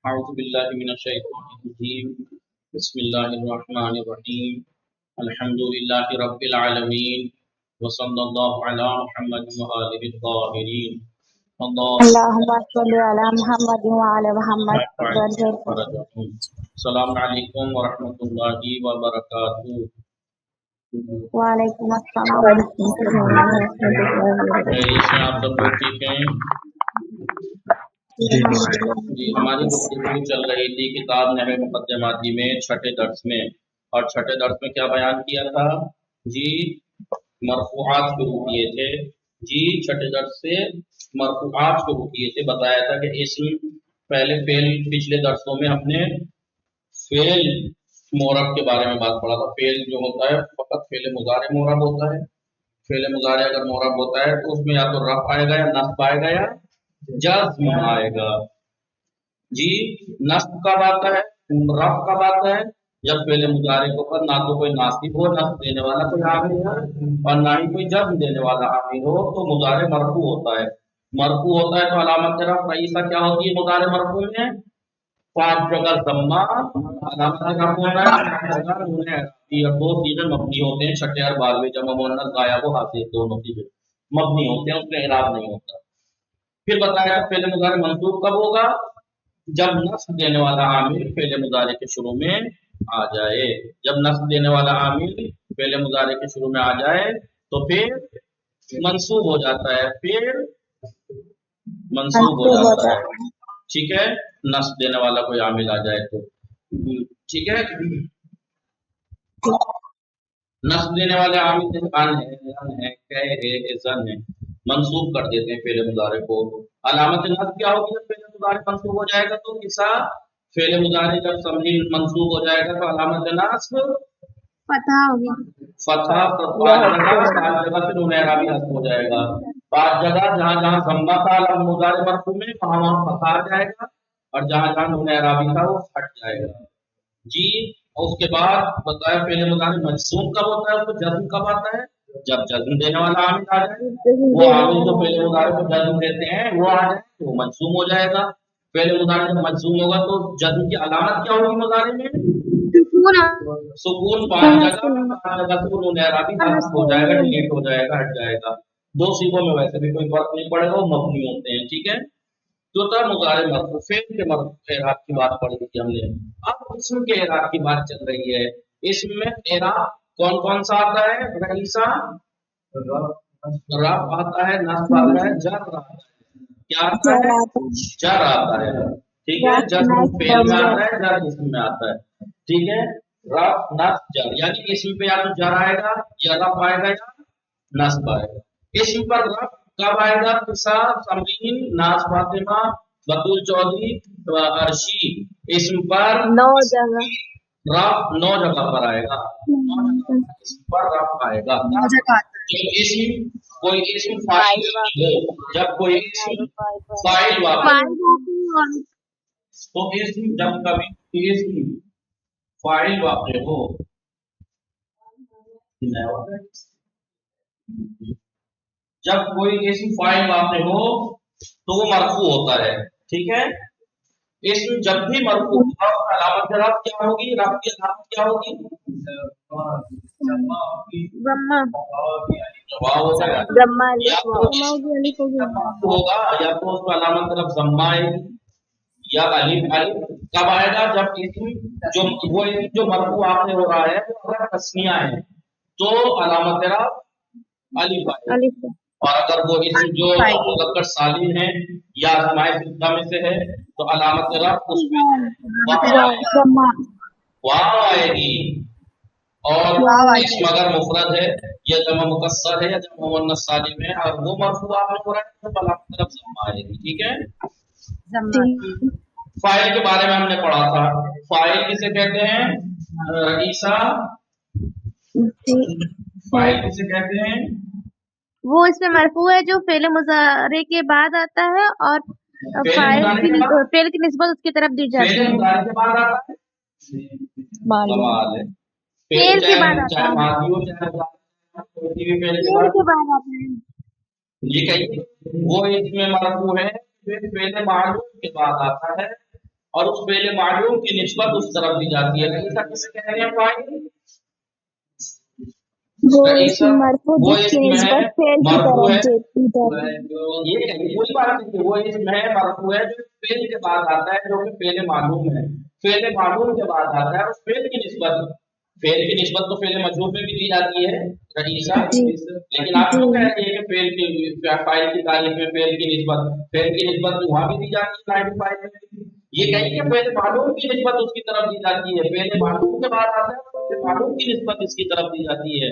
أعوذ بالله من الشيطان الرجيم بسم الله الرحمن الرحيم الحمد لله رب العالمين وصلى الله على محمد وآله الطاهرين اللهم اللهم صل على محمد وعلى محمد فرجهم السلام علیکم ورحمۃ اللہ وبرکاتہ. وعلیکم السلام ورحمۃ اللہ خیریت سے آپ سب لوگ ٹھیک ہیں؟ جی ہماری گفتگو چل رہی تھی کتاب نحو مقدماتی میں چھٹے درس میں، اور چھٹے درس میں کیا بیان کیا تھا جی؟ مرفوعات شروع کیے تھے جی. چھٹے درس سے مرفوعات شروع کیے تھے، بتایا تھا کہ اسم پہلے فعل، پچھلے درسوں میں ہم نے فعل مورب کے بارے میں بات پڑھا تھا. فعل جو ہوتا ہے فقط فعل مضارع مورب ہوتا ہے. فعل مضارع اگر مورب ہوتا ہے تو اس میں یا تو رفع آئے گا یا نصب آئے گا یا جزم آئے گا جی. نصب کب آتا ہے، رفع کب آتا ہے؟ جب فعل مضارع کے اوپر نہ تو کوئی ناصب ہو، نصب دینے والا کوئی عامل ہو، اور نہ ہی کوئی جزم دینے والا عامل ہو، تو مضارع مرفوع ہوتا ہے. مرفوع ہوتا ہے تو علامت رفع رئیسہ کیا ہوتی ہے مضارع مرفوع میں؟ 5 جگہ ضمہ، علامت رفع ہوتا ہے 5 جگہ نون اعرابی، اور 2 چیزیں مبنی ہوتے ہیں، چھٹے اور 12ویں جمع مؤنث غائب و حاضر، دونوں چیزیں مبنی ہوتے ہیں، اس کا اعراب نہیں ہوتا. پھر بتایا فعل مضارع منصوب کب ہوگا؟ جب نصب دینے والا عامل فعل مضارع کے شروع میں آ جائے. جب نصب دینے والا عامل فعل مضارع کے شروع میں آ جائے تو پھر منصوب ہو جاتا ہے، پھر منصوب ہو جاتا ہے. ٹھیک ہے، نصب دینے والا کوئی عامل آ جائے تو ٹھیک ہے. نصب دینے والے عامل ان ہے، کہ ہے، زن ہے، منصوب کر دیتے ہیں فعل مضارع کو. علامت نصب کیا ہوگی جب فعل مضارع منصوب ہو جائے گا؟ تو کسا فعل مضارع جب سمجھی منصوب ہو جائے گا تو علامت نصب فتح ہوگی، فتح. تو 5 جگہ سے نون اعرابی حذف ہو جائے گا. 5 جگہ جہاں جہاں ضمہ تھا مضارع مرفوع میں وہاں فتح آ جائے گا، اور جہاں جہاں نون اعرابی تھا وہ ہٹ جائے گا جی. اور اس کے بعد بتایا فعل مضارع مجزوم کب ہوتا ہے، اس کو جزم کب آتا ہے؟ جب جزم دینے والا عامل آ جائے. وہ عامل جو فعل مضارع کو جزم دیتے ہیں وہ آ جائے تو وہ مجزوم ہو جائے گا. فعل مضارع جب مجزوم ہوگا تو جزم کی علامت کیا ہوگی مضارع میں؟ سکون. 5 جگہ سے نون اعرابی حذف ہو جائے گا، ڈیلیٹ ہو جائے گا، ہٹ جائے گا. 2 صیغوں میں ویسے بھی کوئی فرق نہیں پڑے گا، وہ مبنی ہوتے ہیں. ٹھیک ہے، جو تھا مضارع مرفوع، فعل کے اعراب کی بات پڑھی تھی ہم نے. اب اسم کے اعراب کی بات چل رہی ہے. اسم میں اعراب کون کون سا آتا ہے؟ رئیسہ، رفع آتا ہے، نصب آتا ہے، جر آتا ہے. کیا آتا ہے؟ جر آتا ہے. ٹھیک ہے، جر فعل میں آتا ہے، جر اسم میں آتا ہے. ٹھیک ہے، رفع نصب جر، یعنی اسم پہ یا تو جر آئے گا یا رفع آئے گا یا نصب آئے گا. اسم پر رفع کب آئے گا؟ قصہ، سمرین، ناز فاطمہ، بطول چودھری، عرشی. اسم پر 9 جگہ رفع 9 جگہ پر آئے گا. 9 جگہ اسم پر رفع آئے گا. جب اسم کوئی اسم فاعل ہو، جب کوئی اسم فاعل واقع تو اسم جب کبھی اسم فاعل واقع ہو، جب کوئی اسم فاعل واقع ہو تو وہ مرفوع ہوتا ہے. ٹھیک ہے، اسم جب بھی مرفوع ہوگا علامت رفع کیا ہوگی؟ رفع کی علامت کیا ہوگی؟ ہوگا یا تو اس کو علامت رفع ضمہ آئے گی یا الف. الف کب آئے گا؟ جب اسم جو مرفوع واقع ہو رہا ہے وہ اگر تسنیہ ہے تو علامت رفع الف آئے گی. اور اگر وہ اسم جو مذکر سالم ہے یا اسماء ستہ میں سے ہے تو علامت رفع اس میں واو آئے گی. اور اسم اگر مفرد ہے یا جمع مکسر ہے یا جمع مؤنث سالم ہے اور وہ مرفوع واقع ہو رہا ہے تو علامت رفع ضمہ آئے گی. ٹھیک ہے، فاعل کے بارے میں ہم نے پڑھا تھا. فاعل کسے کہتے ہیں رئیسہ؟ فاعل کسے کہتے ہیں؟ وہ اس میں مرفوع ہے جو فعل مضارع کے بعد آتا ہے اور فاعل کی نسبت اس کی طرف دی جاتی ہے. فعل مضارع کے بعد آتا ہے، کمال ہے. فعل کے بعد آتا ہے، ماضی ہو چاہے کوئی بھی فعل کے بعد آتا ہے. یہ کہیے وہ اس میں مرفوع ہے پھر فعل معلوم کے بعد آتا ہے اور اس فعل معلوم کی نسبت اس طرف دی جاتی ہے. رئیسہ کسے کہتے ہیں فاعل؟ وہ رئیسہ مرفوع وہ جس کی اسم ہے نسبت فعل کی مرفوع ہے. طرف دی جاتی ہے. یہ کہیں کوئی بات نہیں کہ وہ اسم ہے مرفوع ہے جو فعل کے بعد آتا ہے جو کہ فعل معلوم ہے. فعل معلوم کے بعد آتا ہے اس فعل کی نسبت تو فعل مجہول میں بھی دی جاتی ہے رئیسہ. جی لیکن آپ جی کیوں کہتے ہیں کہ فعل کی فاعل کی تعریف میں فعل کی نسبت وہاں بھی دی جاتی ہے نائب فاعل میں بھی. یہ کہیں کہ فعل معلوم کی نسبت اس کی طرف دی جاتی ہے. فعل معلوم کے بعد آتا ہے فعل معلوم کی نسبت اس کی طرف دی جاتی ہے.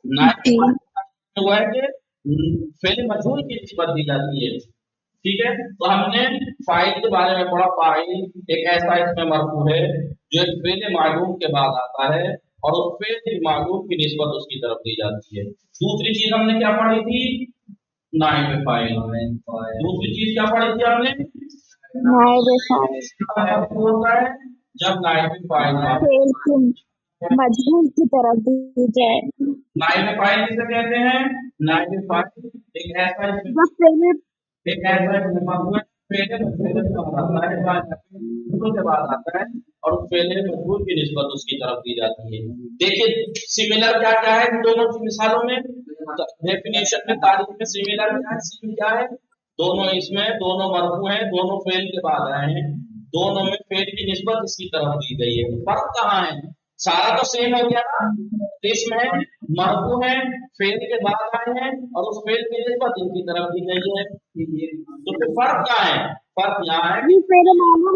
نائب جی فاعل ہوا ہے کہ فعل مجہول کی نسبت دی جاتی ہے. ٹھیک ہے. تو ہم نے فاعل کے بارے میں پڑھا. فاعل ایک ایسا اسم مرفوع ہے جو ایک فعل معلوم کے بعد آتا ہے اور اس فعل معلوم کی نسبت اس کی طرف دی جاتی ہے. دوسری چیز ہم نے کیا پڑھی تھی؟ نائب فاعل. دوسری چیز کیا پڑھی تھی ہم نے؟ نائب فاعل مرفوع ہوتا ہے جب نائب فاعل فعل کی مجہول کی طرف دی جائے. نائب فاعل کسے کہتے ہیں؟ نائب فاعل ایک ایسا اسم جب فعل مرفوع کے بعد آتا ہے اور اس فعل مجہول کی نسبت اس کی طرف دی جاتی ہے. دیکھیے سملر کیا کیا ہے ان دونوں کی مثالوں میں. ڈیفینیشن میں تعریف میں سملر کیا ہے؟ سیم کیا ہے؟ دونوں اس میں دونوں مرفوع ہیں دونوں فعل کے بعد آئے ہیں دونوں میں فعل کی نسبت اس کی طرف دی گئی ہے. فرق کہاں ہے؟ سارا تو سیم ہو گیا نا. اسم ہے مرفوع ہے فعل کے بعد آئے ہیں اور اس فعل کی نسبت ان کی طرف دی گئی ہے. تو پھر فرق کیا ہے؟ فرق یہاں ہے یہ فعل معلوم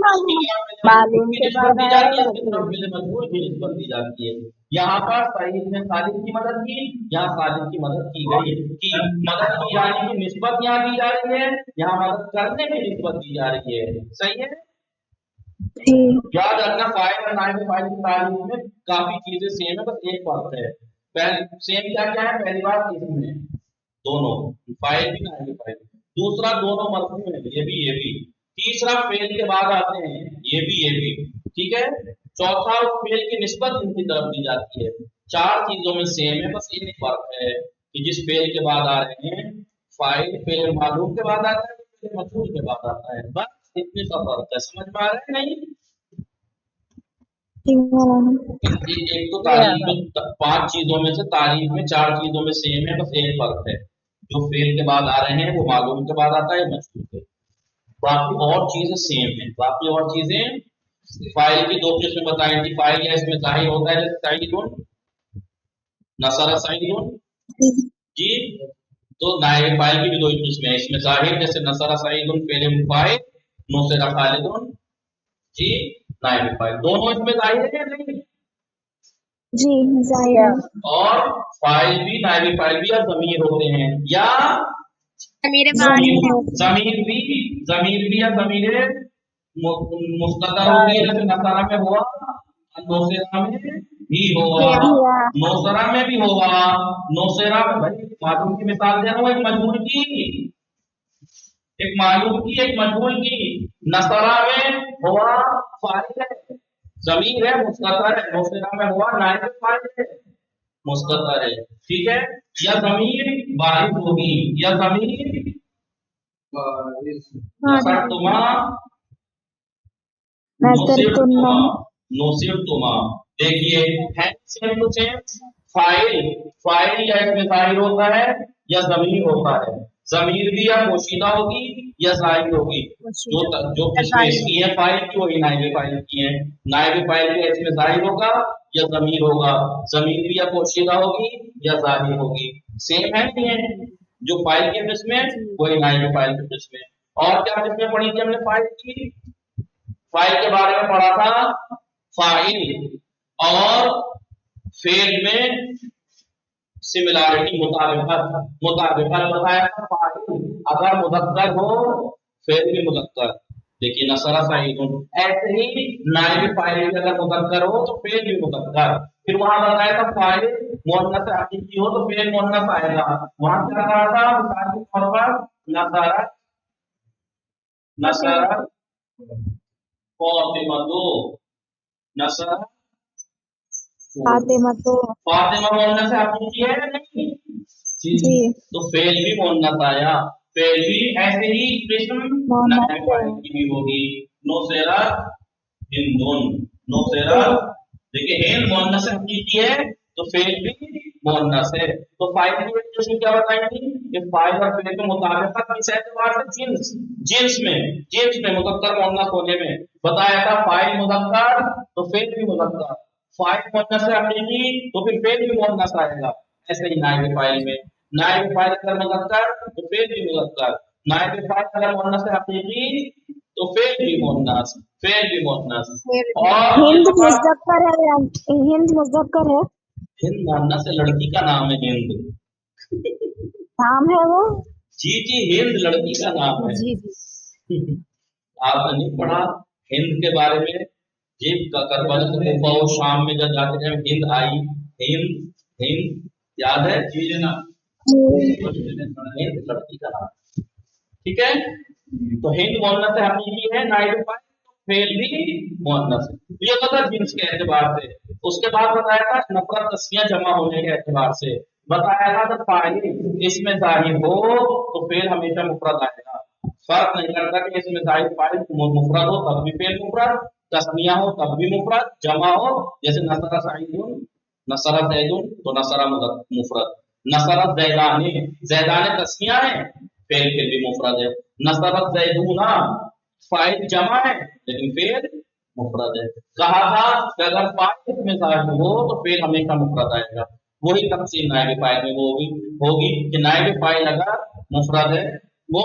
معلوم کی کے نسبت بعد دی آیا جاتی ہے اس کی طرف فعل مجہول کی نسبت دی جاتی ہے. یہاں پر صحیح نے خالد کی مدد کی یہاں خالد کی مدد کی گئی کی مدد کی جانے کی نسبت یہاں دی جا رہی ہے یہاں مدد کرنے کی نسبت دی جا رہی ہے. صحیح ہے. یاد رکھنا فاعل اور نائب فاعل کی تعریف میں کافی چیزیں سیم ہے بس ایک فرق ہے. سیم کیا کیا ہے؟ پہلی بات اسم میں دونوں فاعل بھی نائب فاعل. دوسرا دونوں مرفوع ہیں یہ بھی. تیسرا فعل کے بعد آتے ہیں یہ بھی. ٹھیک ہے. چوتھا فعل کی نسبت ان کی طرف دی جاتی ہے. چار چیزوں میں سیم ہے بس ایک فرق ہے کہ جس فعل کے بعد آ رہے ہیں فاعل فعل معلوم کے بعد آتا ہے فعل مجہول کے بعد آتا ہے. بس اتنے سا فرق ہے. سمجھ میں آ رہا ہے نہیں؟ ایک تو تعریف 5 چیزوں میں سے تعریف میں 4 چیزوں میں سیم ہے بس ایک فرق ہے جو فعل کے بعد آ رہے ہیں وہ معلوم کے بعد آتا ہے مجہول کے. باقی اور چیزیں سیم ہیں. باقی اور چیزیں فاعل کی 2 قسمیں بتائی تھی. فاعل یا اس میں ظاہر ہوتا ہے جیسے سعیدون نصر سعیدون جی. تو نائب فاعل کی بھی 2 قسمیں ہیں. اس میں ظاہر جیسے نصر سعیدون فعل فاعل نصر خالدون جی نائب فاعل. دونوں اس میں ظاہر ہے نہیں؟ جی ظاہر. اور فاعل بھی نائب فاعل بھی یا ضمیر ہوتے ہیں یا ضمیر بھی یا ضمیر مستتر ہوتی ہے جیسے نصارہ میں ہوا نوسرہ میں بھی ہوا نوسرہ میں بھی ہوا. نوسرہ میں بھائی معلوم کی مثال دے رہا ہوں ایک مجہول کی ایک مجہول کی. نصارہ میں ہوا فاعل ہے ضمیر ہے مستتر ہے. نوسرہ میں ہوا نائب فاعل ہے مستتر ہے. ٹھیک ہے. یا ضمیر بارز ہوگی یا ضمیر نصرتما. دیکھیے ہے سیم ٹو سیم. فاعل یا اس میں ظاہر ہوتا ہے یا ضمیر ہوتا ہے. ضمیر بھی یا پوشیدہ ہوگی یا ظاہر ہوگی. جو قسمیں اس کی ہیں فاعل کی وہی نائب فاعل کی ہیں. نائب فاعل کے اس میں ظاہر ہوگا یا ضمیر ہوگا. ضمیر بھی یا پوشیدہ ہوگی یا ظاہر ہوگی. سیم ہے نہیں ہے؟ جو فاعل کی قسمیں وہی نائب فاعل کی قسمیں. اور کیا قسمیں پڑھی تھی ہم نے فاعل کی؟ فاعل کے بارے میں پڑھا تھا فاعل اور فعل میں سملارٹی مطابقت بتایا تھا. فاعل اگر مذکر ہو فعل بھی مذکر. دیکھیے نصرہ سعیدون ایسے ہی نائب فاعل اگر مذکر ہو تو فعل بھی مذکر. پھر وہاں بتایا تھا فاعل مؤنث حقیقی ہو تو فعل مؤنث آئے گا. وہاں کیا کہا تھا مثال کے طور پر نصرہ فاطمہ مؤنث حقیقی ہے نہیں جی. تو فعل بھی مؤنث آیا. فعل بھی ایسے ہی قسم نائب فاعل کی بھی ہوگی. نصرہ हिंदुन, नौसेरा। देखिए हिंद मुअन्नस हकीकी है तो फेल भी मुअन्नस है। तो फाइल की डेफिनेशन क्या बताएंगे कि फाइल और फेल के मुताबिकत किस एतबार से, जिन्स, जिन्स में मुज़क्कर मुअन्नस होने में बताया था। फाइल मुज़क्कर तो फेल भी मुज़क्कर, फाइल मुअन्नस हकीकी तो फिर फेल भी मुअन्नस आएगा। ऐसे ही नाइब फाइल में, नाइब फाइल अगर मुज़क्कर तो फेल भी मुज़क्कर, नाइब फाइल अगर मुअन्नस हकीकी तो फेल भी मुअन्नस, फेल भी मुअन्नस। और हिंद मुज़क्कर है या हिंद मुज़क्कर है? हिंद मुअन्नस है, लड़की का नाम है हिंद। नाम है वो? जी हिंद लड़की का नाम है। जी आपने नहीं पढ़ा हिंद के बारे में? जी करबला से कुफा और शाम में जब जाते हैं हिंद आई, हिंद हिंद याद है जी ना? हिंद लड़की का नाम, ठीक है। तो हिंद मुअन्नस हकीकी है, नाइब फाइल फेल भी मुअन्नस है। ये बता जिन्स के एतबार से। उसके बाद बताया था नफरत तस्निया जमा होने के एतबार से। बताया था जब फाइल इसमें जाहिर हो तो फेल हमेशा मुफरद आएगा। फर्क नहीं करता कि इसमें जाहिर फाइल मुफरद हो तब भी फेल मुफरद, तस्निया हो तब भी मुफरद, जमा हो जैसे नसरा सईदुन, नसरा जैदुन तो नसरा मुफरद, नसरा जैदाने, जैदाने तस्निया है फेल फिर भी मुफरद है। नसरत जैदूना फाइल जमा है लेकिन फेल मुफरद है। कहा था कि अगर फाइल इसमें जाहिर हो तो फेल हमेशा मुफरद आएगा। वही तफसील नाइब फाइल में वो होगी कि नाइब फाइल अगर मुफरद है वो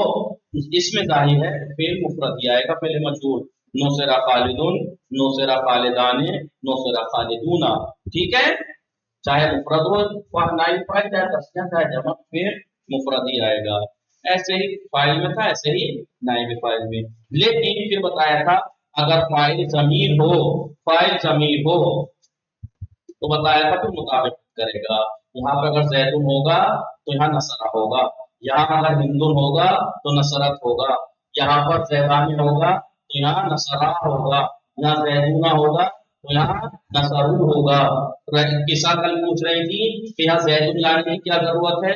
इसमें जाहिर है फेल मुफरद ही आएगा। पहले मजबूर नौसेरा खालिदुन, नौसेरा खालिदाने, नौसेरा खालिदूना, ठीक है। चाहे मुफरद हो नाइब फाइल, चाहे तस्निया चाहे जमा, फिर मुफरद ही आएगा। ऐसे ही फाइल में था, ऐसे ही नाइब फाइल में। लेकिन फिर बताया था अगर फाइल ज़मीर हो, फाइल ज़मीर हो तो बताया था फिर मुताबिक करेगा। यहाँ पर अगर जैदुन होगा तो यहाँ नसरा होगा, यहाँ अगर हिंदुन होगा तो नसरत होगा, यहाँ पर जैदानी होगा तो यहाँ नसरा होगा, यहाँ जैदूना होगा तो यहाँ नसरू होगा। किसा कल पूछ रही थी कि यहाँ जैदुन लाने की क्या जरूरत है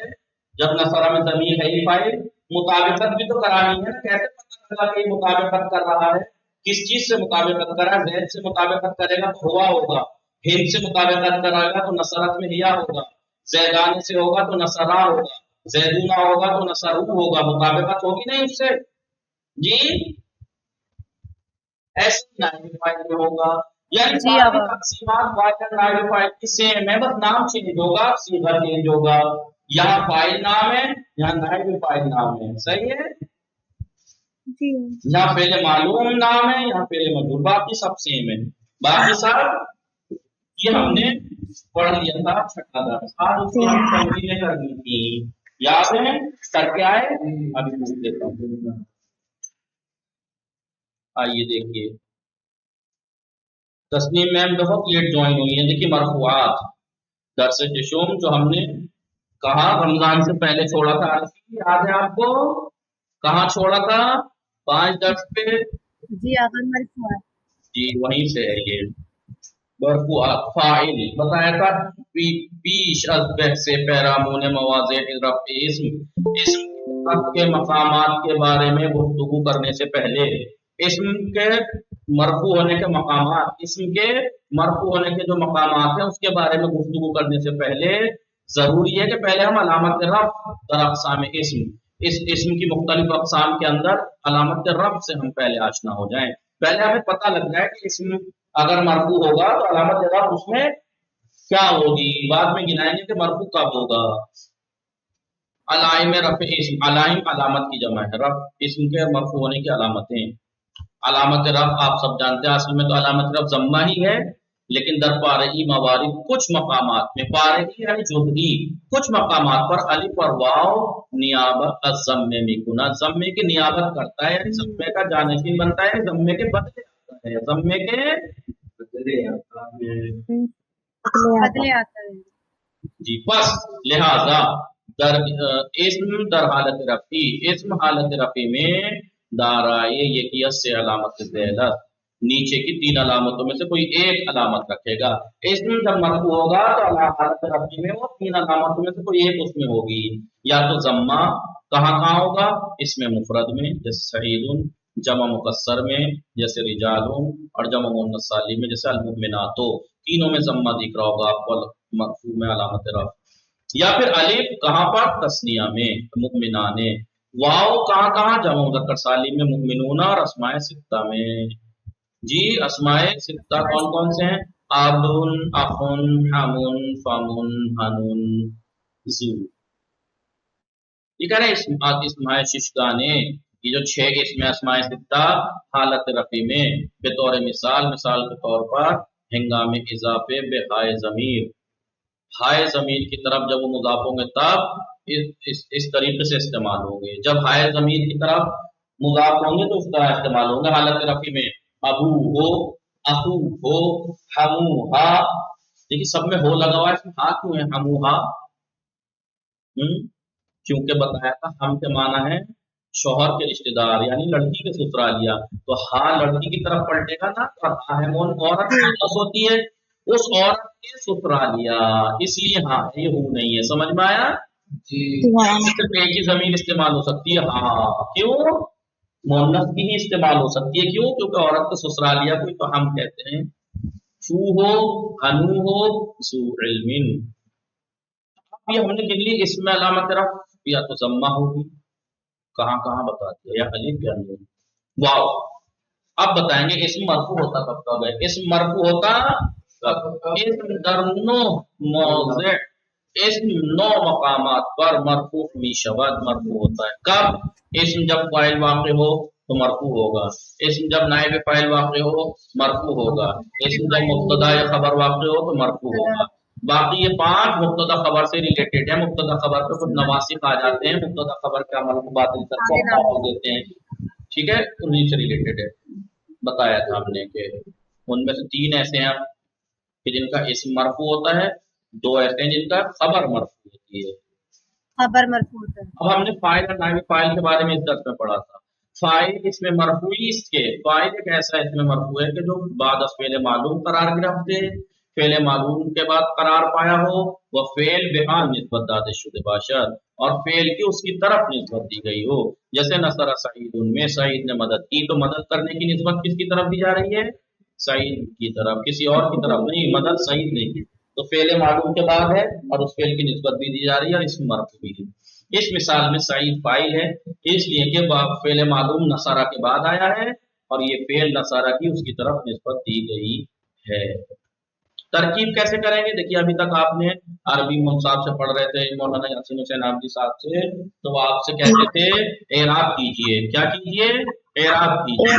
जब नसरा में जमीन है ही फाइल। मुताबिकत भी तो करानी है ना, कैसे पता चला कि मुताबिकत कर रहा है, किस चीज से मुताबिकत करा, जैद से मुताबिकत करेगा तो हुआ होगा, हिंद से मुताबिकत कराएगा तो नसरत में हिया होगा, जैदान से होगा तो नसरा होगा, जैदूना होगा तो नसरू होगा, मुताबिकत होगी नहीं उससे जी। ऐसे नाइब फाइल में होगा, यानी सारी तकसीमात फाइल नाइब फाइल की सेम है, बस नाम चेंज होगा, सीधा चेंज होगा। यहाँ फाइल नाम है, यहाँ नाइब फाइल नाम है, सही है जी। यहाँ पहले मालूम नाम है, यहाँ पहले मजबूर, बाकी सब सेम है। बाकी सब ये हमने पढ़ लिया था छठा दर्स, आज उसको हम तमरीनें करनी थी, याद है करके आए? अभी पूछ लेता हूँ, आइए देखिए। तस्नीम मैम बहुत लेट ज्वाइन हुई है। देखिए मरफूआत दर्स जुशूम जो हमने कहा रमजान से पहले छोड़ा था, याद है आपको? कहाँ छोड़ा था? 5 दर्स पे जी जी वहीं से है ये मरफूआत। फाइल बताया था पीश अज़ से पैरामून मवाज़े रफ़ इस्म के मकामात के बारे में गुफ्तगू करने से पहले, इस्म के मरफू होने के मकामात, इस्म के मरफू होने के जो मकामात हैं उसके बारे में गुफ्तगू करने से पहले जरूरी है कि पहले हम अलामत रफ़ और अक़साम इस्म, इस इस्म की मुख्तलिफ अक़साम के अंदर अलामत रफ़ से हम पहले आशना हो जाएं। पहले हमें पता लग जाए कि इस्म अगर मरफू होगा तो अलामत रफ़ उसमें क्या होगी, बाद में गिनाएंगे कि मरफू कब होगा। अलाइम रफ़ इस्म, अलाइम अलामत की जमा है, रफ़ इस्म के मरफू होने की अलामतें। अलामत रफ़ आप सब जानते हैं असल में तो अलामत रफ़ ज़म्मा ही है, लेकिन दर पारई मवारिद कुछ मकामात में, पारई यानी जुज़ई, कुछ मकामात पर अलिफ और वाव नियाबत अज़्ज़म्मे में गुना, ज़म्मे की नियाबत करता है, यानी ज़म्मे का जानशीन बनता है, ज़म्मे के बदले आता है, ज़म्मे के बदले आता है जी। बस लिहाजा दर इस्म दर हालत रफ़ी, इस्म हालत रफ़ी में दाराए यकियत से अलामत ज़ैलत, नीचे की 3 अलामतों में से कोई एक अलामत रखेगा। इस्म जब मरफू होगा तो हालत रफ़ी में वो 3 अलामतों में से कोई एक उसमें होगी, या तो ज़म्मा, कहाँ कहाँ होगा? इसमें मुफरद में, जैसे सईदुन, जमा मुकस्सर में जैसे रिजालुन और जमा मुन्नस सालिम में जैसे अलमुमिनातो, तीनों में जम्मा दिख रहा होगा आपको मरफू में अलामत रफ। या फिर अलिफ कहाँ पर? तस्निया में मुमिनाने। वाव कहाँ कहाँ? जमा मुज़क्कर सालिम में मुमिनूना और अस्माए सित्ता में। जी अस्माए सित्ता कौन कौन से हैं? आबुन, अखुन, हमुन, फमुन, हनुन, जू। ये कह रहे हैं इसमाए शिशगाने, ये जो 6 इसमें अस्माए सित्ता हालत रफी में बेतौर मिसाल के तौर पर हंगामे इजाफे बेहाय ज़मीर, हाय ज़मीर की तरफ जब वो मुज़ाफ होंगे तब इस तरीके से इस्तेमाल होंगे। जब हाय ज़मीर की तरफ मुज़ाफ होंगे तो इस तरह इस्तेमाल होंगे हालत रफी में। अबू हो, अहू हो, हमू हा। देखिए सब में हो लगा हुआ है, इसमें हा क्यों है? हमू हा क्योंकि बताया था हम के माना है शौहर के रिश्तेदार यानी लड़की के ससुरालिया, तो हा लड़की की तरफ पलटेगा ना, तो हा है कौन? औरत मुअन्नस होती है, उस औरत के ससुरालिया, इसलिए हाँ ये हु नहीं है। समझ में आया जी? सिर्फ एक ही जमीन इस्तेमाल हो सकती है हाँ, क्यों? मुअन्नस की ही इस्तेमाल हो सकती है, क्यों? क्योंकि औरत के ससुरालिया को तो हम कहते हैं। शू हो, हनु हो, सू इल्मिन। अब ये हमने गिन ली, इसमें अलामत रफ या तो जम्मा होगी, कहाँ कहाँ बता दिया, या अलिफ या नून। वाव। अब बताएंगे इसम मरफू होता कब कब है? इसम मरफू होता कब? इसम दरनो मौज़े, इसम 9 मकामात पर मरफू मिशवद मरफू होता है। कब? इसम जब फाइल वाक़े हो तो मरफू होगा, इसम जब नाइब फाइल वाक़े हो मरफू होगा, इसम जब मुब्तदा या खबर वाक़े हो तो मरफू होगा। बाकी ये 5 मुब्तदा खबर से रिलेटेड है। मुब्तदा खबर पे कुछ नवासिक आ जाते हैं, मुब्तदा खबर के अमल को बातिल करके हम देते हैं, ठीक है, उन्हीं से रिलेटेड है। बताया था हमने कि उनमें से 3 ऐसे हैं कि जिनका इस्म मरफू होता है, 2 ऐसे हैं जिनका खबर मरफू होती है। खबर मरफू होता है। अब हमने फाइल और नाइब फाइल के बारे में इस दर्स में पढ़ा था। फाइल इसमें मरफू इसके, फाइल एक ऐसा इसमें मरफू है कि जो बाद फेल मालूम करार गिरफ्त है, फेल मालूम के बाद करार पाया हो, वह फेल बेहान निस्बत दादे शुदे बाशर, और फेल की उसकी तरफ निस्बत दी गई हो। जैसे नसरा सईद, उनमें सईद ने मदद की, तो मदद करने की निस्बत किसकी तरफ दी जा रही है? सईद की तरफ, किसी और की तरफ नहीं। मदद सईद ने की तो फेल मालूम के बाद है और उस फेल की निस्बत भी दी जा रही है और इसमें मरफू भी है। इस मिसाल में सईद फाइल है, इसलिए कि फेल मालूम नसारा के बाद आया है और ये फेल नसारा की उसकी तरफ निस्बत दी गई है। तरकीब कैसे करेंगे? देखिए अभी तक आपने अरबी साहब से पढ़ रहे थे, मौलाना यासीन हुसैन आबदी साहब से, तो आपसे कहते थे एराब कीजिए। क्या कीजिए? एराब कीजिए,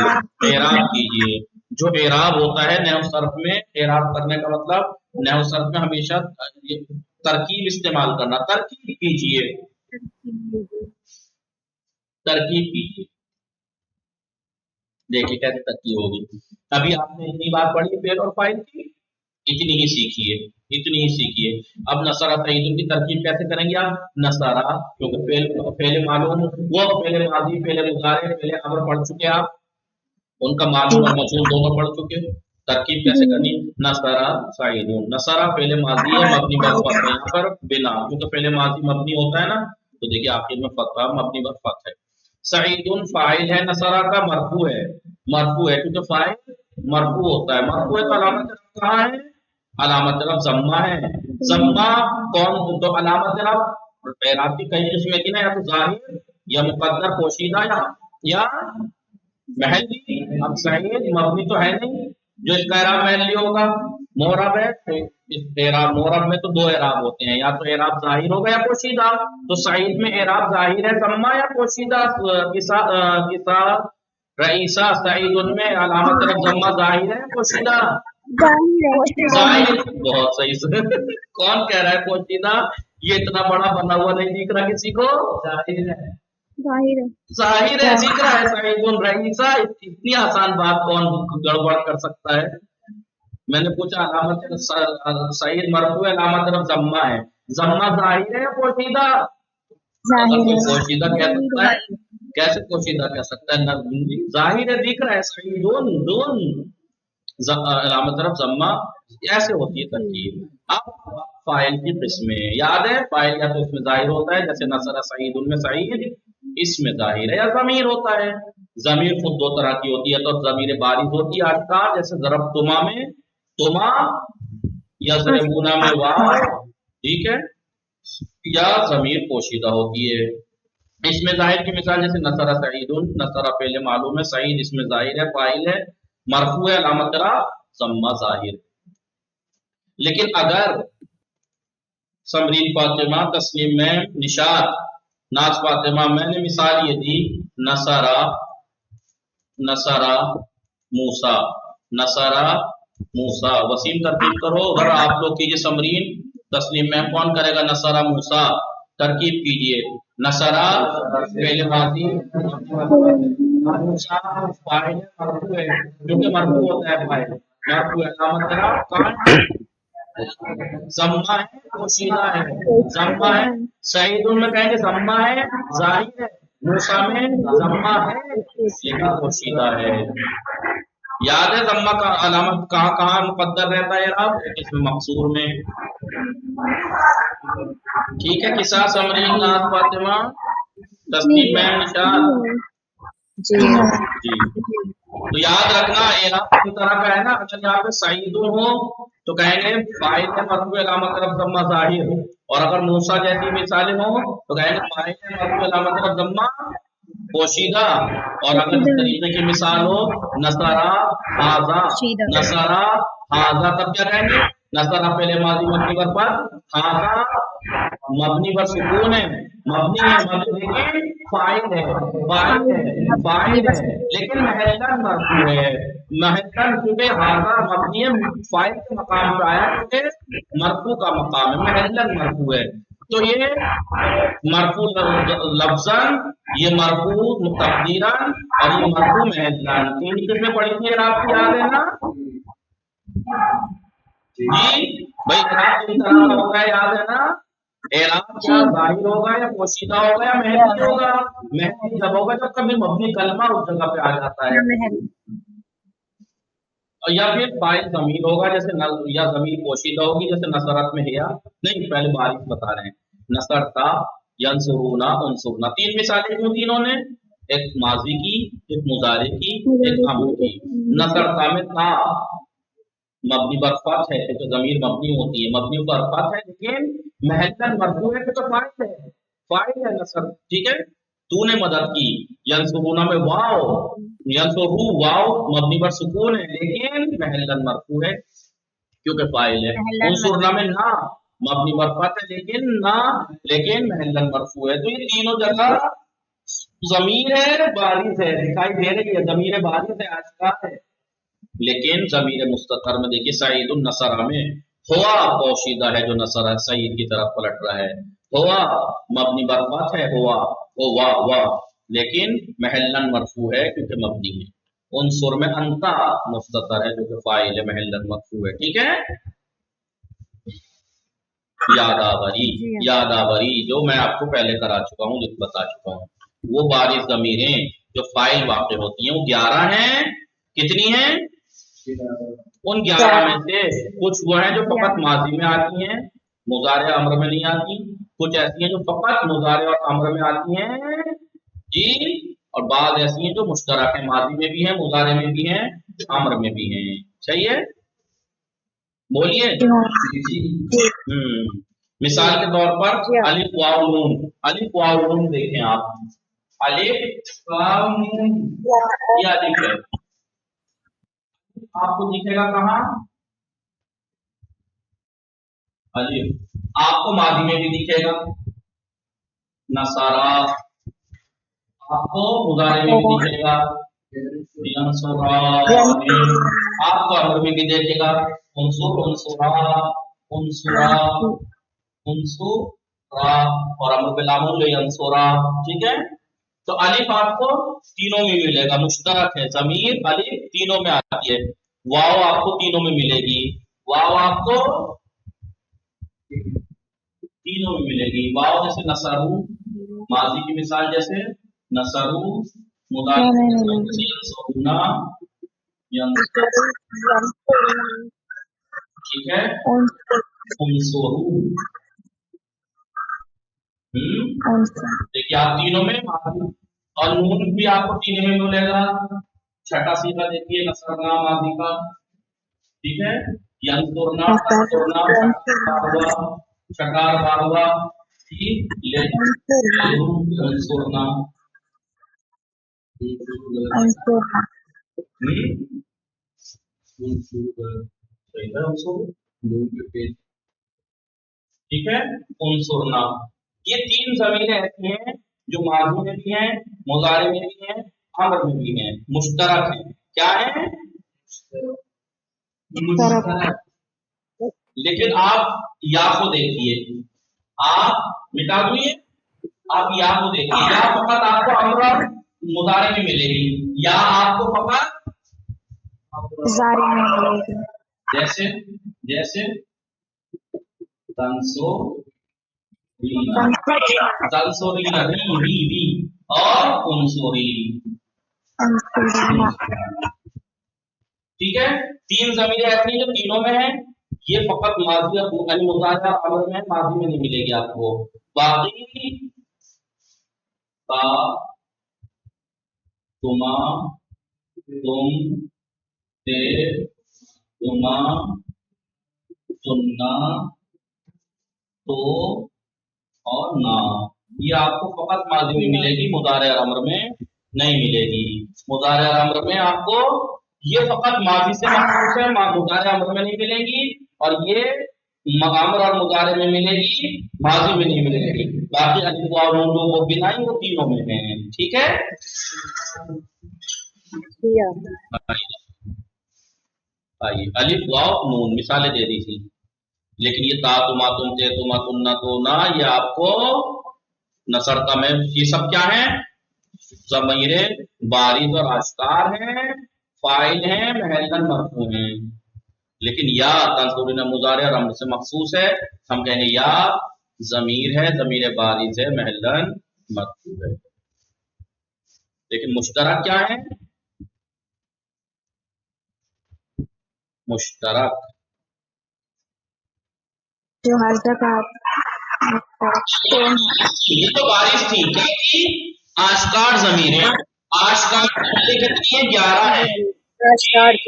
एराब कीजिए। जो एराब होता है नहव सर्फ में, एराब करने का मतलब नहव सर्फ में हमेशा तरकीब इस्तेमाल करना। तरकीब कीजिए, तरकीब कीजिए। देखिए कैसे तरकीब होगी। अभी आपने इतनी बात पढ़ी फेल और फाइल की, इतनी ही सीखिए, इतनी ही सीखिए। अब नसरा सईद की तरकीब कैसे करेंगे आप? नसरा, क्योंकि फेल मालूम वो फेल माजी, फेल मुजारे, फेल अमर पढ़ चुके आप, उनका मालूम और मजहूल दोनों पढ़ चुके। तरकीब कैसे करनी? नसरा सईदुन, नसरा फेल माजी है मबनी बर फतह, यहाँ पर बिना, क्योंकि फेल माजी मबनी होता है ना, तो देखिए आखिर में फतह मबनी बर फतह है। सईदुन फाइल है, नसरा का मरफू है, मरफू है क्योंकि फाइल मरफू होता है। मरफू है तो अलामत कहाँ है? अलामत रफ जम्मा है। जम्मा कौन? तो अलामत रफ एराब की कई किस्में थी ना, या तो जाहिर या मुकद्दर पोशीदा या महली। अब सईद मबनी तो है नहीं, जो इसका एराब महली होगा। मोरब है तो इस एराब, मोरब में तो 2 एराब होते हैं, या तो एराब जाहिर होगा या पोशीदा। तो सईद में एराब जाहिर है जम्मा या पोशीदा? किसा रईसा सईद उनमें अलामत रफ जम्मा जाहिर है पोशीदा? जाहिर। बहुत सही से कौन कह रहा है पोशीदा? ये इतना बड़ा बना हुआ नहीं दिख रहा किसी को? जाहिर है, जाहिर है, दिख रहा है सईदुन रईसा। इतनी आसान बात कौन गड़बड़ कर सकता है? मैंने पूछा अलामत सईद मरफू है, अलामत तरफ जम्मा है, जम्मा जाहिर है या पोशीदा? अगर कोई पोशीदा कह सकता है, कैसे पोशीदा कह सकता है? जाहिर है, दिख रहा है सईदुन दुन, अलामत तरफ जम्मा। ऐसे होती है तरकीब। अब फाइल की किस्में याद है, फाइल या तो इसमें जाहिर होता है, जैसे नसरा सईद, उनमें सईद इसमें जाहिर है या ज़मीर होता है। ضمیر خود دو طرح کی ہوتی ہے، تو ضمیر بارز ہوتی ہے آشکار، جیسے ضرب تما میں تما، یا ضربونا میں واو، ٹھیک ہے، یا ضمیر پوشیدہ ہوتی ہے۔ اس میں ظاہر کی مثال جیسے نصر سعید، نصر پہلے معلوم ہے، سعید اس میں ظاہر ہے، فاعل ہے، مرفوع ہے، علامت ضمہ ظاہر۔ لیکن اگر سمرین فاطمہ، تسلیم میں نشاد، ناز فاطمہ، میں نے مثال یہ دی نصرہ موسیٰ، نصرہ موسیٰ، وسیم ترتیب کرو، اگر آپ لوگ کیجئے سمرین، تسلیم میں کون کرے گا نصرہ موسیٰ، ترکیب کیجئے، نصرہ فعل ماضی، موسیٰ فاعل مرفوع ہے، کیونکہ مرفوع ہوتا ہے فاعل، مرفوع ہے، علامت ضمہ ہے، پوشیدہ ہے، ضمہ ہے، سعید میں کہیں گے ضمہ ہے، ظاہر ہے، موسیٰ میں ضمہ ہے لیکن پوشیدہ ہے۔ یاد ہے ضمہ کا علامت کہاں مقدر رہتا ہے آپ؟ اس میں مقصور میں، ٹھیک ہے، قصہ سمرین ناز فاطمہ تسلیم میں نشاد جی جی، تو یاد رکھنا اعراب کی طرح کا ہے نا، اگر یہاں پہ سعید ہو تو کہیں گے فاعل ہے، مرفوع علامت ضمہ ظاہر، اور اگر موسیٰ جیسی مثالیں ہوں تو کہیں گے فاعل ہے، مرفوع علامت ضمہ پوشیدہ، اور اگر اس طریقے کی مثال ہو نصرہ ھذا، نصرہ ھذا، تب کیا کہیں گے؟ نصرہ پہلے ماضی مبنی پر ھذا مبنی پر سکون ہے، مبنی ہے، مبنی لیکن فاعل ہے، لیکن محلن مرفوع ہے، محلن کیونکہ ھذا مبنی ہے، فاعل کے مقام پہ آیا کیونکہ مرفوع کا مقام ہے، محلن مرفوع ہے، تو یہ مرفوع لفظاً، یہ مرفوع تقدیراً، اور یہ مرفوع محلن، تین قسمیں پڑھی تھی آپ کی، یاد ہے نا جی بھائی؟ اعراب کس طرح کا ہوگا یاد ہے نا؟ اعراب کیا ظاہر ہوگا یا پوشیدہ ہوگا یا محلی ہوگا؟ محلی جب ہوگا جب کبھی مبنی کلمہ اس جگہ پہ آ جاتا ہے، یا پھر فاعل ضمیر ہوگا، جیسے یا ضمیر پوشیدہ ہوگی جیسے نصرت میں ہے، یا نہیں پہلے بارش بتا رہے ہیں، نصرتا، ینصرونا، انصرنا، تین مثالیں کیوں تینوں نے؟ ایک ماضی کی، ایک مضارع کی، ایک امر کی۔ نصرتا میں تھا مبنی پر فتح ہے کہ ضمیر مبنی ہوتی ہے، مبنی پر فتح ہے لیکن محلن مرفوع ہے کہ تو فاعل ہے نصر، ٹھیک ہے، تو نے مدد کی۔ ینصرونا میں واو، ینصرو واو مبنی پر سکون ہے لیکن محلن مرفوع ہے کیونکہ فاعل ہے۔ انصرنا میں نہ مبنی پر فتح ہے لیکن محلن مرفوع ہے، تو یہ تینوں جگہ ضمیر ہے بارز ہے، دکھائی دے رہی ہے، ضمیر بارز ہے، آشکار ہے، لیکن ضمیر مستتر میں دیکھیے سعید النصرہ میں ہوا پوشیدہ ہے، جو نصرہ سعید کی طرف پلٹ رہا ہے، ہوا مبنی برفت ہے، ہوا لیکن محلن مرفوع ہے کیونکہ مبنی ہے۔ انصر میں انتا مستتر ہے جو کہ فاعل ہے، محلن مرفوع ہے، ٹھیک ہے۔ یادآوری جو میں آپ کو پہلے کرا چکا ہوں، بتا چکا ہوں، وہ بارز ضمیریں جو فاعل واقع ہوتی ہیں وہ 11 ہیں، کتنی ہیں؟ ان 11 میں سے کچھ وہ ہیں جو فقط ماضی میں آتی ہیں، مضارع امر میں نہیں آتی، کچھ ایسی ہیں جو فقط مضارع اور امر میں آتی ہیں جی، اور بعض ایسی ہیں جو مشترک ہیں، ماضی میں بھی ہیں، مضارع میں بھی ہیں، امر میں بھی ہیں، صحیح ہے، بولیے مثال کے طور پر الف واو نون، الف واو نون دیکھیں آپ، الف واو نون یہ الف ہے، آپ کو دکھے گا کہاں؟ الف آپ کو ماضی میں بھی دکھے گا، نصارا، آپ کو مضارع میں بھی دکھے گا، آپ کو امر میں بھی دیکھے گا، انصر، انصرا، انصرا، انصرا، اور امر بالامر ینصرا، ٹھیک ہے۔ تو الف آپ کو تینوں میں ملے گا، مشترک ہے، ضمیر الف تینوں میں آتی ہے، واو آپ کو تینوں میں ملے گی، واو آپ کو تینوں میں ملے گی، واو جیسے نصرو ماضی کی مثال جیسے نصرو، مضارع جیسے ینصرونا، ٹھیک ہے، انصرو، دیکھیے آپ تینوں میں ماضی और नून भी आपको तीन में मिलेगा। छठा सीधा देखिए नसरना माजी का, ठीक है, यंसुरना तंसुरना शकार बारवा ठीक ले यंसुरना ठीक है, उनसुरना। ये तीन ज़मीरें ऐसी हैं जो माज़ी में भी हैं, मुज़ारे में भी हैं, अम्र में भी हैं, मुश्तरक हैं। क्या है? मुश्तरक। लेकिन आप या को देखिए, आप मिटा दो ये, आप या को देखिए, या फकत आपको अम्र और मुज़ारे में मिलेगी, या आपको फकत जारी में मिलेगी। जैसे जैसे तंसोरीना री और उनसोरी, ठीक है। तीन ज़मीरें ऐसी जो तीनों में है, ये फकत माजी और मुज़ारे और अम्र में, माजी में नहीं मिलेगी आपको। बाकी का, तुमा, तुम, ते, तुमा, सुन्ना, तो और ना, ये आपको फकत माजी में मिलेगी, मुज़ारे और अम्र में नहीं मिलेगी। मुज़ारे और अम्र में आपको ये फकत माजी से मखसूस है, मुज़ारे अम्र में नहीं मिलेगी, और ये अम्र और मुज़ारे में मिलेगी, माजी में नहीं मिलेगी। बाकी अलिफ वाव नून जो वो बिनाई वो तीनों में है, ठीक है। आइए अलिफ वाव नून मिसालें दे दी थी, लेकिन ये ता तुमा तुम ते तुमा तुन्ना तो ना, ये आपको नसरता में ये सब क्या है? ज़मीरे बारिज़ और आश्कार हैं, फाइल हैं, महल्लन मरफू हैं। लेकिन या तंसूरीन मुज़ारे और अम्र से मखसूस है, हम कहेंगे या ज़मीर है, ज़मीर बारिज़ है, महल्लन मरफू है। लेकिन मुश्तरक क्या है? मुश्तरक जो हर जगह ये तो बारिश थी, क्या थी? आश्कार ज़मीरें। आश्कार कितनी है? 11 है।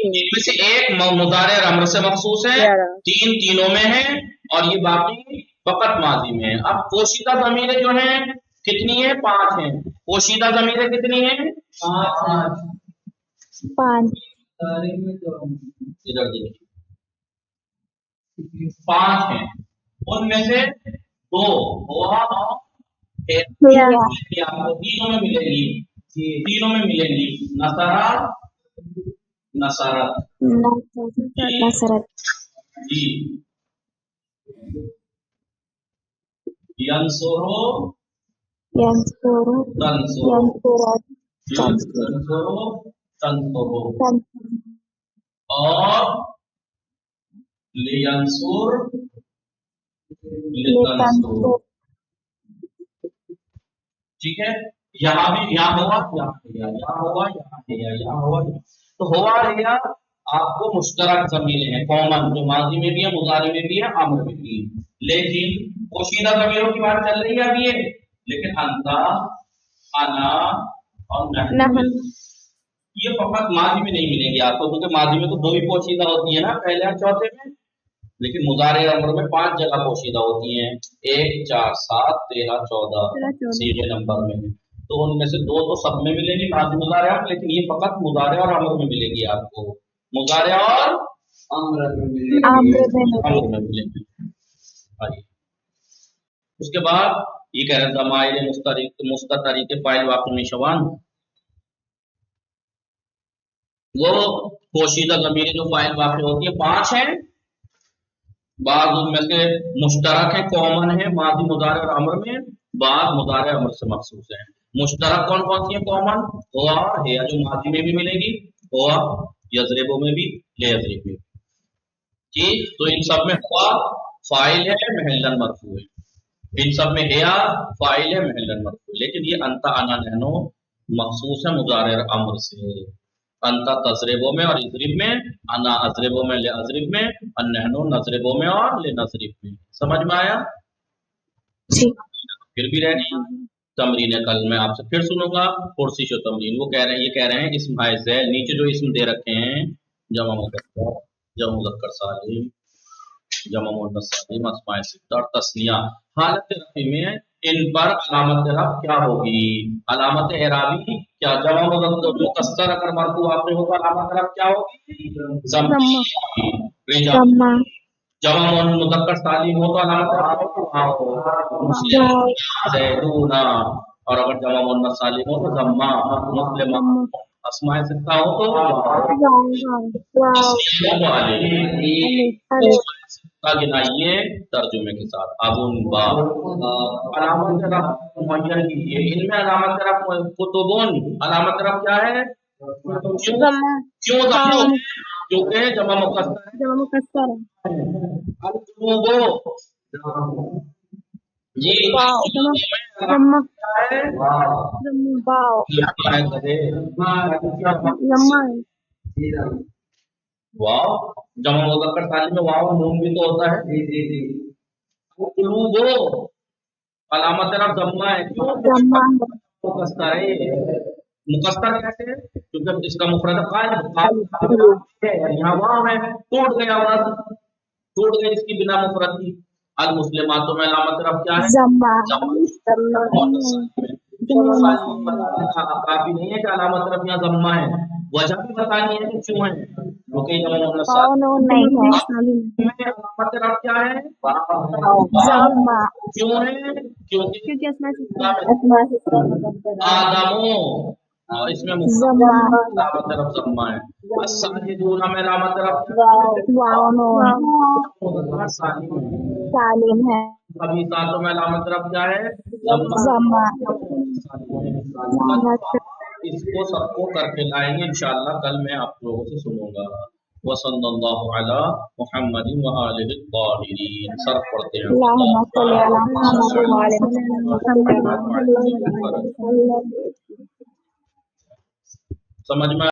इनमें से एक मुज़ारे और अम्र से मखसूस है, तीन तीनों में है, और ये बाकी फकत माजी में है। अब पोशीदा ज़मीरें जो हैं कितनी है? 5 हैं। पोशीदा ज़मीरें कितनी है? 5 इधर देखिए 5 हैं, उनमें से 2 हुआ और आपको तीनों में मिलेगी, तीनों में मिलेगी नसरा नसरत नसरत जी, यंसुरो यंसुरो तंसुरो, यंसुरो तंसुरो, और लियंसुर लितंसुर, ठीक है। यहाँ भी यहाँ हुआ, यहाँ हुआ, यहाँ हुआ, तो हुआ रिया आपको मुश्तरक ज़मीरें हैं, कॉमन, जो माजी में भी है, मुज़ारे में भी है, अम्र में भी है। लेकिन पोशीदा ज़मीरों की बात चल रही है अभी ये, लेकिन अंता, अना और नहन ये फकत माजी में नहीं मिलेंगे आपको, क्योंकि माजी में तो 2 ही पोशीदा होती है ना, पहले और चौथे में। लेकिन मुज़ारे अम्र में 5 जगह पोशीदा होती हैं, 1, 4, 7, 13, 14 सीधे नंबर में। तो उनमें से 2 तो सब में मिलेगी माजी मुज़ारे अम्र, लेकिन ये फकत मुज़ारे और अम्र में मिलेगी आपको, मुज़ारे और अम्र में मिलेगी। उसके बाद ये कह रहे हैं ज़माइर मुस्ततरी फाइल वाक़िअ में शवान, वो पोशीदा ज़मीरें जो फाइल वाक़िअ होती है 5 हैं। बाद उनमें से मुश्तरक है, कॉमन है, माजी मुज़ारे और अम्र में, बाद मुज़ारे अम्र से मखसूस है। मुश्तरक कौन कौन सी है? कॉमन हुआ है, जो माजी में भी मिलेगी, हुआ यज़रिबु में भी, ले यज़रिब में भी, ठीक। तो इन सब में हुआ फाइल है, महल्लन मरफू है, इन सब में हिया फाइल है, महल्लन मरफू है। लेकिन ये अंता अना नहनो मखसूस है मुज़ारे और अम्र से, अंता तज़रिबो में और इज़रिब में, अना अज़रिबो में, ले अज़रिब में, अन्नहनु नज़रिबो में और ले नज़रिब में। समझ में आया? जी। फिर भी रह गई तमरीन कल मैं आपसे फिर सुनूंगा। पुरसिश और तमरीन वो कह रहे हैं, ये कह रहे हैं इसम हाय से नीचे जो इसम दे रखे हैं जमा मुज़क्कर सालिम, जमा मुअन्नस सालिम, अस्माए सित्ता और तस्निया, हालत रफ़ी में इन पर अलामत रफ़ क्या होगी? अलामत एराबी क्या जमा मुकस्सर अगर मरफू आपने होगा अलामत रफ़ क्या होगी? ज़म्मा। जमा जमा मुज़क्कर सालिम हो तो अलामत रफ़ ज़ैदूना, और अगर जमा मुअन्नस सालिम हो तो ज़म्मा। मुस्लिमा। अस्माए सित्ता हो तो गिनाइए तर्जुमे के साथ। अबुन बा अलामत रफ़ मुअय्यन कीजिए, इनमें अलामत रफ़ कुतुबुन अलामत रफ़ क्या है? क्यों क्योंकि जमा मुकस्सर है। अल-कुतुबु जी जम्मा है वाव वाव जमा मुज़क्कर सालिम में वाव नून भी तो होता है। कुलूबो अलामत रफ़ ज़म्मा है। क्यों? जमा मुकस्सर है। मुकस्सर कैसे? क्योंकि इसका मुफरद कायम है, यहाँ वाव है, टूट गया वर्ड, टूट गई इसकी बिना मुफरद की। अल मुस्लिमातों में अलामत रफ़ क्या है? जमा काफी नहीं है कि अलामत रफ़ यहाँ ज़म्मा है, वजह भी बतानी है कि क्यों है, क्योंकि नहीं है अलामत रफ़ क्या है? जमा क्यों है? क्योंकि जमा आदमो इसमें जमा अलामत रफ़ ज़म्मा है। अस्साजिदूना में अलामत रफ़ वाव सालिम है अभी सातों में अलामत रफ़ क्या है? जमा इसको सबको करके लाएंगे इंशाअल्लाह, कल मैं आप लोगों से सुनूंगा। वसल्लल्लाहु अला मुहम्मदिन व आलिहि ताहिरीन। सर पढ़ते हैं। अल्लाहुम्मा सल्ली अला मुहम्मद व आले समझ में